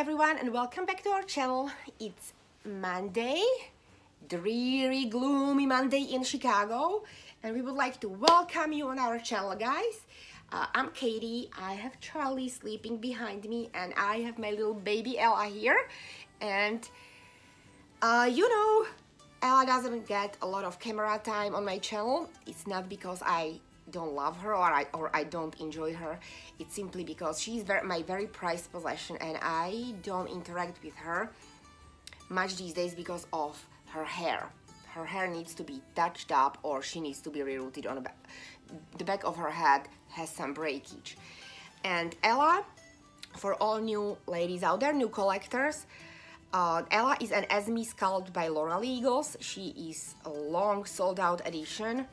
everyone and welcome back to our channel. It's Monday, dreary, gloomy Monday in Chicago, and we would like to welcome you on our channel, guys. I'm Katie, I have Charlie sleeping behind me, and I have my little baby Ella here. And Ella doesn't get a lot of camera time on my channel. It's not because I don't love her or I don't enjoy her. It's simply because she's my very prized possession, and I don't interact with her much these days because of her hair. Her hair needs to be touched up, or she needs to be rerouted on the back of her head has some breakage. And Ella, for all new ladies out there, new collectors, Ella is an Esme sculpt by Laura Eagles. She is a long sold out edition.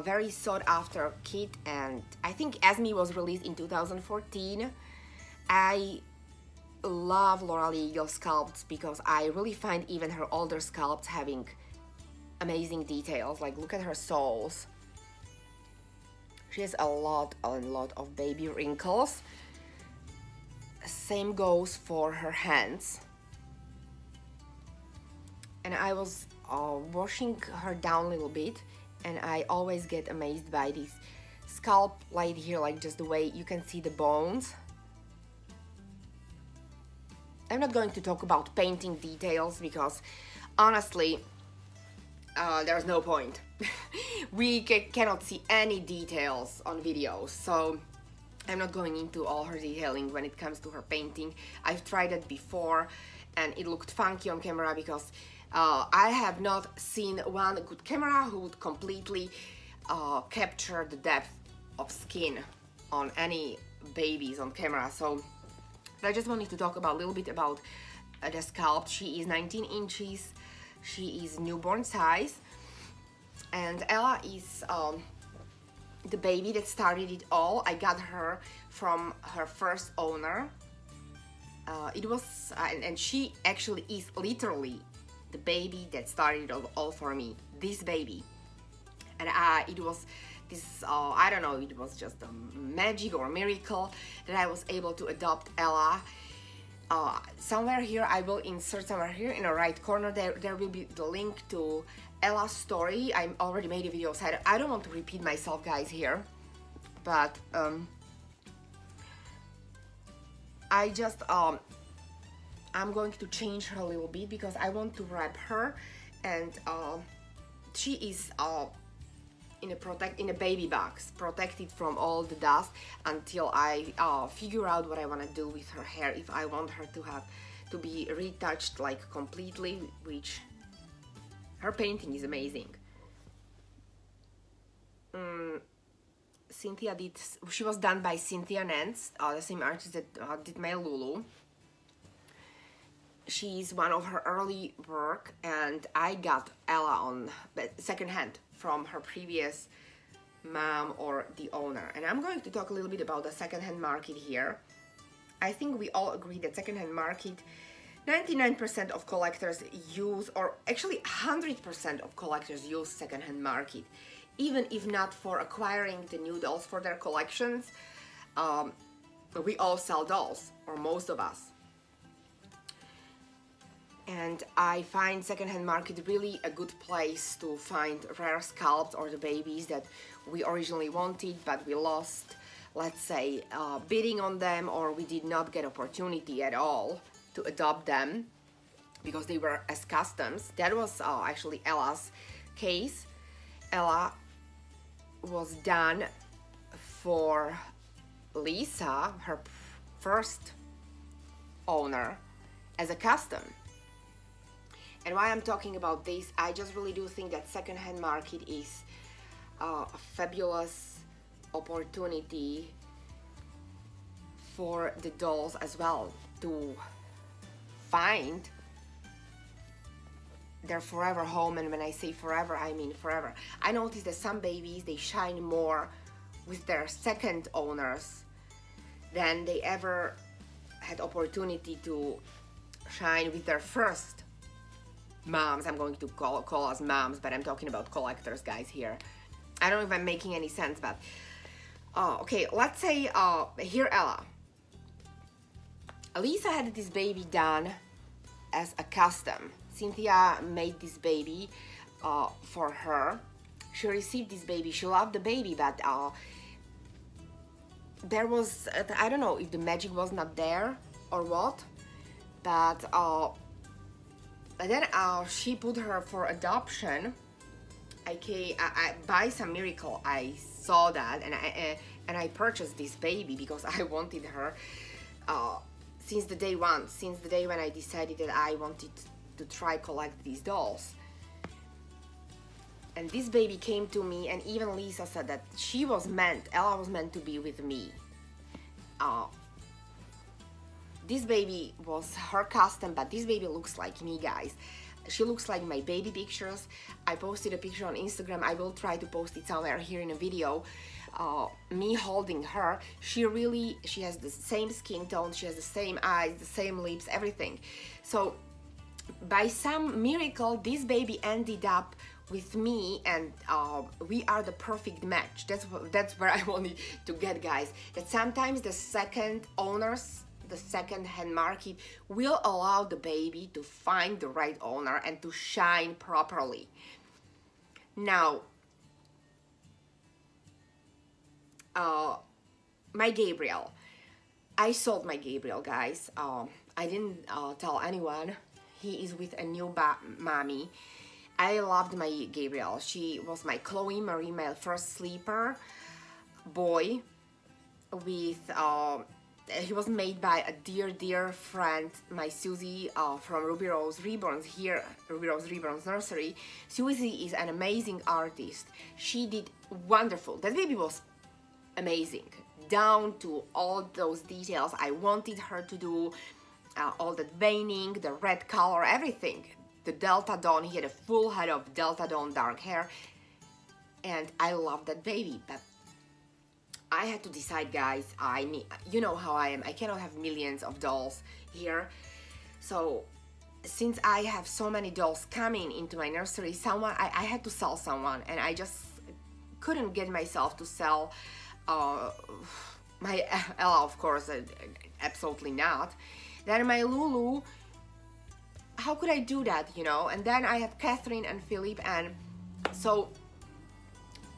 Very sought after kit, and I think Esme was released in 2014. I love Laura Eagles sculpts because I really find even her older sculpts having amazing details. Like, look at her soles. She has a lot of baby wrinkles. Same goes for her hands. And I was washing her down a little bit, and I always get amazed by this scalp right here, like just the way you can see the bones. I'm not going to talk about painting details because honestly, there's no point. We cannot see any details on videos, so I'm not going into all her detailing when it comes to her painting. I've tried it before and it looked funky on camera because I have not seen one good camera who would completely capture the depth of skin on any babies on camera. So I just wanted to talk a little bit about the sculpt. She is 19 inches, she is newborn size, and Ella is the baby that started it all. I got her from her first owner. It was, and she actually is literally the baby that started it all for me, this baby. And it was this, I don't know, it was just a magic or miracle that I was able to adopt Ella. Somewhere here, I will insert somewhere here in the right corner, there will be the link to Ella's story. I already made a video, so I don't want to repeat myself, guys, here. But I just, I'm going to change her a little bit because I want to wrap her, and she is in a baby box, protected from all the dust until I figure out what I want to do with her hair. If I want her to be retouched like completely, which her painting is amazing. Cynthia she was done by Cynthia Nance, the same artist that did my Lulu. She's one of her early work, and I got Ella on secondhand from her previous mom or the owner. And I'm going to talk a little bit about the secondhand market here. I think we all agree that secondhand market, 99% of collectors use, or actually 100% of collectors use secondhand market, even if not for acquiring the new dolls for their collections. We all sell dolls, or most of us. And I find secondhand market really a good place to find rare sculpts or the babies that we originally wanted but we lost, let's say, bidding on them, or we did not get opportunity at all to adopt them because they were as customs. That was actually Ella's case. Ella was done for Lisa, her first owner, as a custom. And why I'm talking about this, I just really do think that secondhand market is a fabulous opportunity for the dolls as well to find their forever home. And when I say forever, I mean forever. I noticed that some babies, they shine more with their second owners than they ever had opportunity to shine with their first moms. I'm going to call us moms, but I'm talking about collectors, guys, here. I don't know if I'm making any sense, but okay, let's say here Ella. Lisa had this baby done as a custom. Cynthia made this baby for her. She received this baby, she loved the baby, but there was, I don't know if the magic was not there or what, but then she put her for adoption. By some miracle I saw that, and I purchased this baby because I wanted her since the day when I decided that I wanted to try collect these dolls. And this baby came to me, and even Lisa said that Ella was meant to be with me. This baby was her custom, but this baby looks like me, guys. She looks like my baby pictures. I posted a picture on Instagram. I will try to post it somewhere here in a video. Me holding her. She has the same skin tone, she has the same eyes, the same lips, everything. So by some miracle, this baby ended up with me, and we are the perfect match. That's where I wanted to get, guys. That sometimes the second owners, the second-hand market, will allow the baby to find the right owner and to shine properly. Now, my Gabriel. I sold my Gabriel, guys. I didn't tell anyone. He is with a new mommy. I loved my Gabriel. She was my Chloe Marie, my first sleeper boy. With he was made by a dear friend, my Susie from Ruby Rose Reborn here, Ruby Rose Reborn's nursery. Susie is an amazing artist. She did wonderful. That baby was amazing, down to all those details I wanted her to do. All that veining, the red color, everything. The Delta Dawn, he had a full head of Delta Dawn dark hair, and I love that baby. But I had to decide, guys. You know how I am. I cannot have millions of dolls here. So since I have so many dolls coming into my nursery, I had to sell someone, and I just couldn't get myself to sell my Ella, of course, absolutely not. Then my Lulu, how could I do that, you know? And then I have Catherine and Philip, and so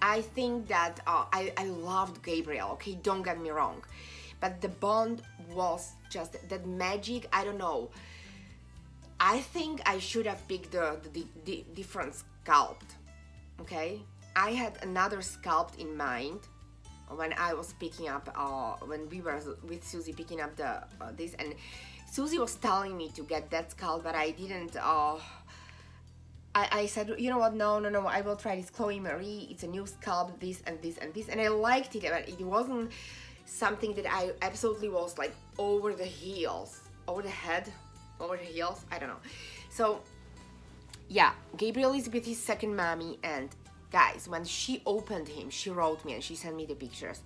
I think that I loved Gabriel, okay, don't get me wrong, but the bond was just that magic. I don't know, I think I should have picked the different sculpt, okay? I had another sculpt in mind when I was picking up, when we were with Susie picking up this, and Susie was telling me to get that sculpt, but I didn't. I said, you know what, no, I will try this Chloe Marie. It's a new sculpt, this and this and this, and I liked it, but it wasn't something that I absolutely was like over the heels, over the heels, I don't know. So yeah, Gabriel is with his second mommy, and guys, when she opened him, she wrote me and she sent me the pictures.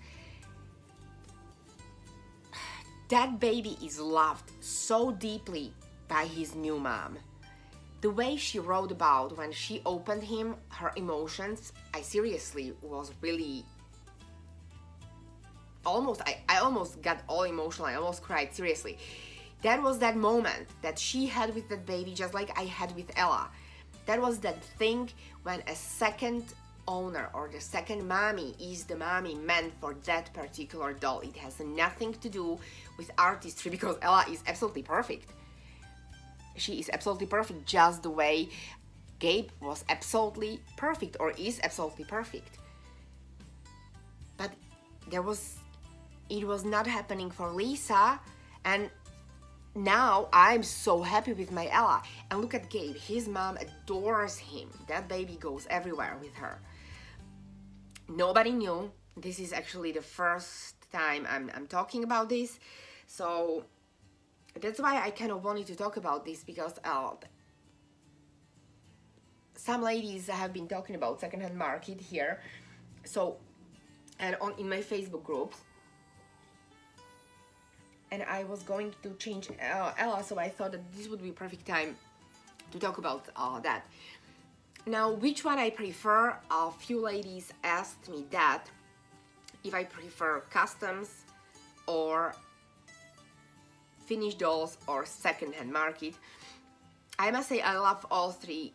That baby is loved so deeply by his new mom. The way she wrote about when she opened him, her emotions, I seriously was really I almost got all emotional. I almost cried, seriously. That was that moment that she had with that baby, just like I had with Ella. That was that thing when a second owner or the second mommy is the mommy meant for that particular doll. It has nothing to do with artistry, because Ella is absolutely perfect. She is absolutely perfect, just the way Gabe was absolutely perfect, or is absolutely perfect. But it was not happening for Lisa, and now I'm so happy with my Ella. And look at Gabe, his mom adores him. That baby goes everywhere with her. Nobody knew. This is actually the first time I'm talking about this, so that's why I kind of wanted to talk about this, because some ladies have been talking about secondhand market here, so, and in my Facebook groups, and I was going to change Ella, so I thought that this would be a perfect time to talk about that. Now, which one I prefer? A few ladies asked me that, if I prefer customs or finished dolls or second-hand market. I must say I love all three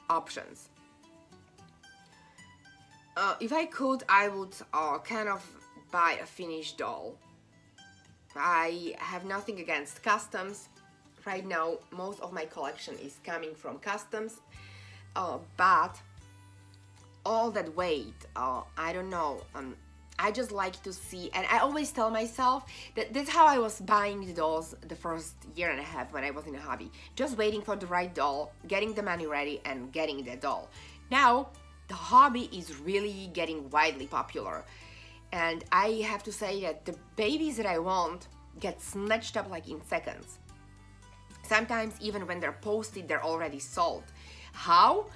options. If I could, I would kind of buy a finished doll. I have nothing against customs. Right now, most of my collection is coming from customs, but all that weight, I don't know, I just like to see, and I always tell myself that that's how I was buying the dolls the first year and a half when I was in a hobby. Just waiting for the right doll, getting the money ready, and getting the doll. Now, the hobby is really getting widely popular. And I have to say that the babies that I want get snatched up like in seconds. Sometimes even when they're posted, they're already sold. How?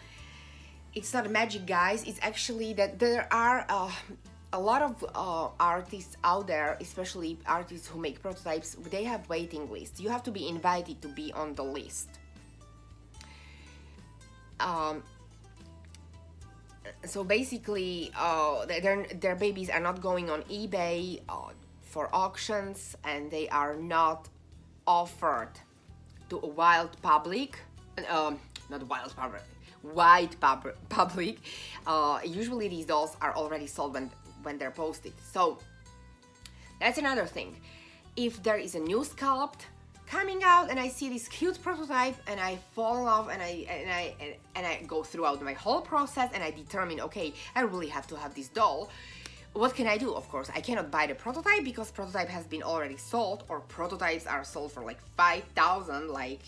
It's not magic, guys. It's actually that there are a lot of artists out there, especially artists who make prototypes, they have waiting lists. You have to be invited to be on the list. So basically, their babies are not going on eBay for auctions, and they are not offered to a wild public, not wild public, wide public. Usually these dolls are already sold when they're posted. So that's another thing. If there is a new sculpt coming out and I see this cute prototype and I fall in love and I go throughout my whole process and I determine, okay, I really have to have this doll. What can I do? Of course, I cannot buy the prototype because prototype has been already sold, or prototypes are sold for like 5,000, like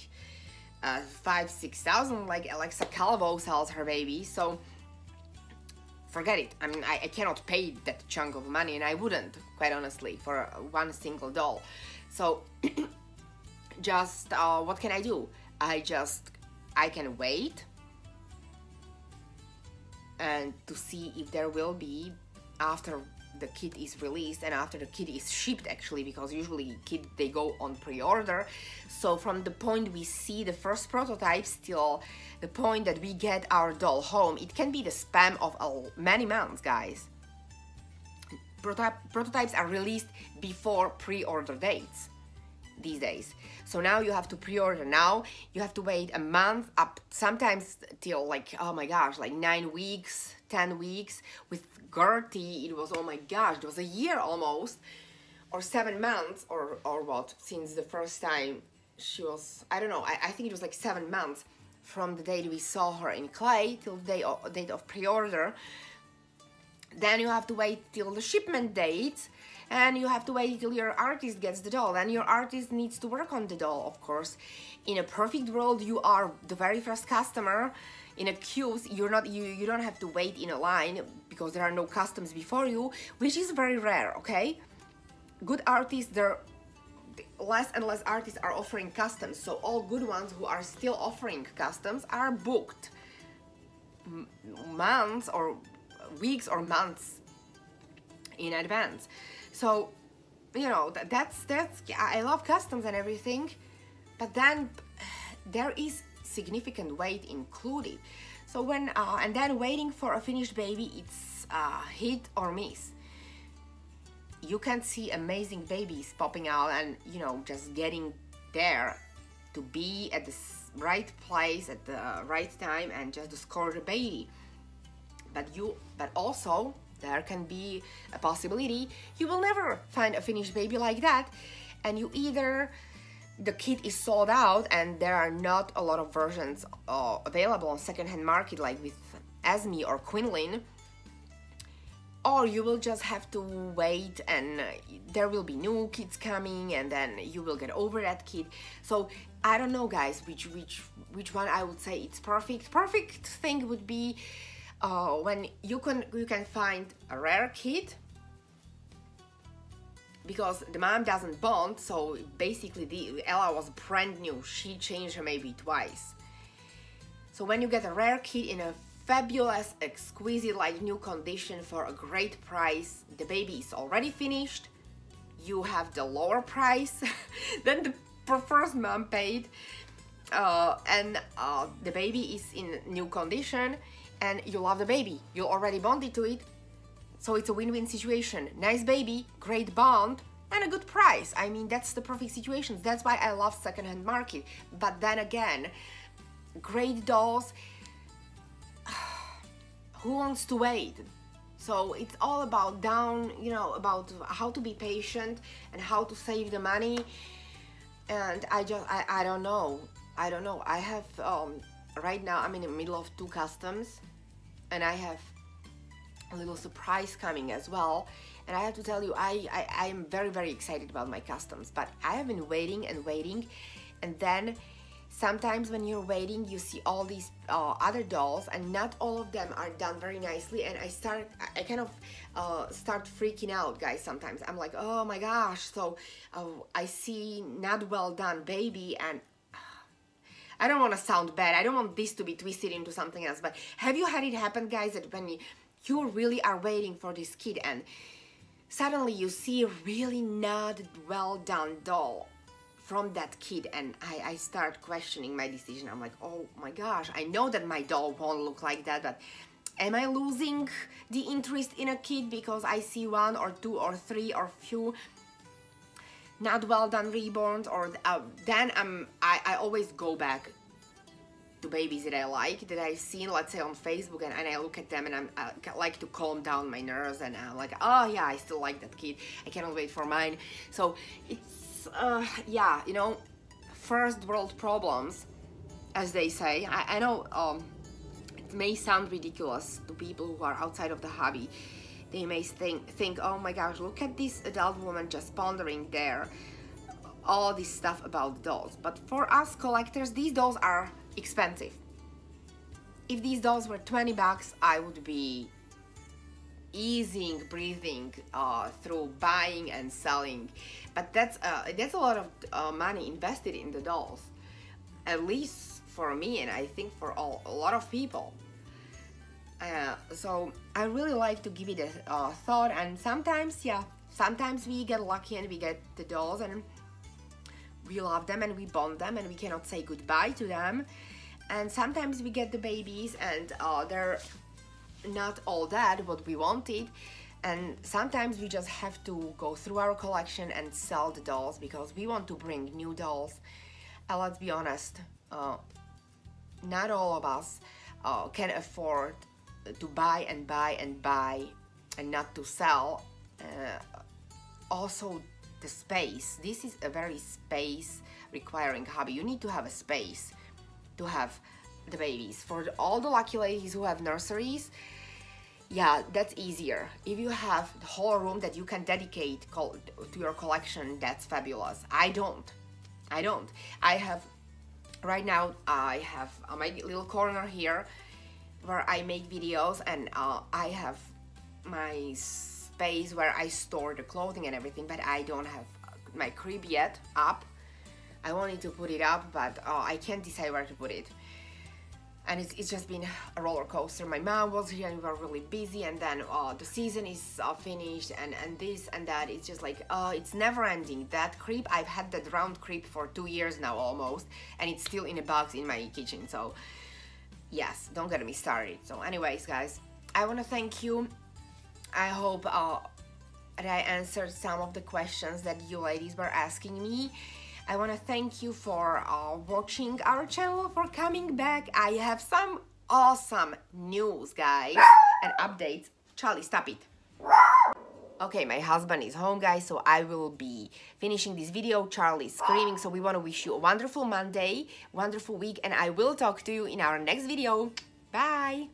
5,000-6,000, like Alexa Calvo sells her baby. So forget it. I mean, I cannot pay that chunk of money, and I wouldn't, quite honestly, for one single doll. So just what can I do? I can wait and to see if there will be, after the kit is released and after the kit is shipped, actually, because usually kit they go on pre-order. So from the point we see the first prototypes till the point that we get our doll home, it can be the span of many months, guys. Prototypes are released before pre-order dates these days. So now you have to pre-order now, you have to wait a month, up sometimes till like, oh my gosh, like 9 weeks, 10 weeks. With Gertie, it was, oh my gosh, it was a year almost, or 7 months, or what, since the first time she was, I don't know, I think it was like 7 months from the date we saw her in clay till the date of pre-order. Then you have to wait till the shipment date, and you have to wait till your artist gets the doll. Then your artist needs to work on the doll, of course. In a perfect world, you are the very first customer. In a queue, you don't have to wait in a line because there are no customs before you, which is very rare, okay? Good artists, less and less artists are offering customs, so all good ones who are still offering customs are booked months or weeks or months in advance. So, you know, that's I love customs and everything, but then there is significant weight included. So when and then waiting for a finished baby, it's hit or miss. You can see amazing babies popping out, and you know, just getting there to be at the right place at the right time and just to score the baby. But also there can be a possibility you will never find a finished baby like that, and you either the kit is sold out and there are not a lot of versions available on secondhand market like with Esme or Quinlan, or you will just have to wait and there will be new kits coming and then you will get over that kit. So I don't know, guys, which one I would say it's perfect. Perfect thing would be when you can find a rare kit, because the mom doesn't bond, so basically Ella was brand new. She changed her maybe twice. So when you get a rare kit in a fabulous, exquisite, like new condition for a great price, the baby is already finished, you have the lower price than the first mom paid, and the baby is in new condition, and you love the baby, you already bonded to it, so it's a win-win situation. Nice baby, great bond, and a good price. I mean, that's the perfect situation. That's why I love secondhand market. But then again, great dolls, who wants to wait? So it's all about about how to be patient and how to save the money. And I don't know. I have right now I'm in the middle of 2 customs, and I have a little surprise coming as well. And I have to tell you, I am very, very excited about my customs, but I have been waiting and waiting, and then sometimes when you're waiting, you see all these other dolls, and not all of them are done very nicely, and I kind of start freaking out, guys. Sometimes I'm like, oh my gosh, so I see not well done baby, and I don't want to sound bad, I don't want this to be twisted into something else, but have you had it happen, guys, that when you really are waiting for this kid and suddenly you see a really not well done doll from that kid, and I start questioning my decision. I'm like, oh my gosh, I know that my doll won't look like that, but am I losing the interest in a kid because I see 1 or 2 or 3 or few not well done reborns? Or then I always go back to babies that I like, that I've seen, let's say on Facebook, and I look at them, and I like to calm down my nerves, and I'm like, oh yeah, I still like that kid, I cannot wait for mine. So it's yeah, you know, first world problems, as they say. I know it may sound ridiculous to people who are outside of the hobby. They may think, oh my gosh, look at this adult woman just pondering there all this stuff about dolls. But for us collectors, these dolls are expensive. If these dolls were 20 bucks, I would be breathing through buying and selling. But that's a lot of money invested in the dolls, at least for me, and I think for a lot of people. So I really like to give it a thought, and sometimes we get lucky and we get the dolls and we love them and we bond them and we cannot say goodbye to them. And sometimes we get the babies and they're not all that what we wanted, and sometimes we just have to go through our collection and sell the dolls because we want to bring new dolls. And let's be honest, not all of us can afford to buy and buy and buy and not to sell. Also the space, this is a very space requiring hobby. You need to have a space to have the babies. For all the lucky ladies who have nurseries, yeah, that's easier. If you have the whole room that you can dedicate to your collection, that's fabulous. I don't. I have, right now, I have my little corner here where I make videos, and I have my space where I store the clothing and everything, but I don't have my crib yet up. I wanted to put it up, but I can't decide where to put it. And it's just been a roller coaster. My mom was here and we were really busy, and then the season is finished, and this and that. It's just like, it's never ending. That crib, I've had that round crib for 2 years now almost, and it's still in a box in my kitchen. So yes, don't get me started. So anyways, guys, I want to thank you. I hope that I answered some of the questions that you ladies were asking me. I want to thank you for watching our channel, for coming back. I have some awesome news, guys, and updates. Charlie, stop it. Okay, my husband is home, guys, so I will be finishing this video. Charlie's screaming, so we want to wish you a wonderful Monday, wonderful week, and I will talk to you in our next video. Bye!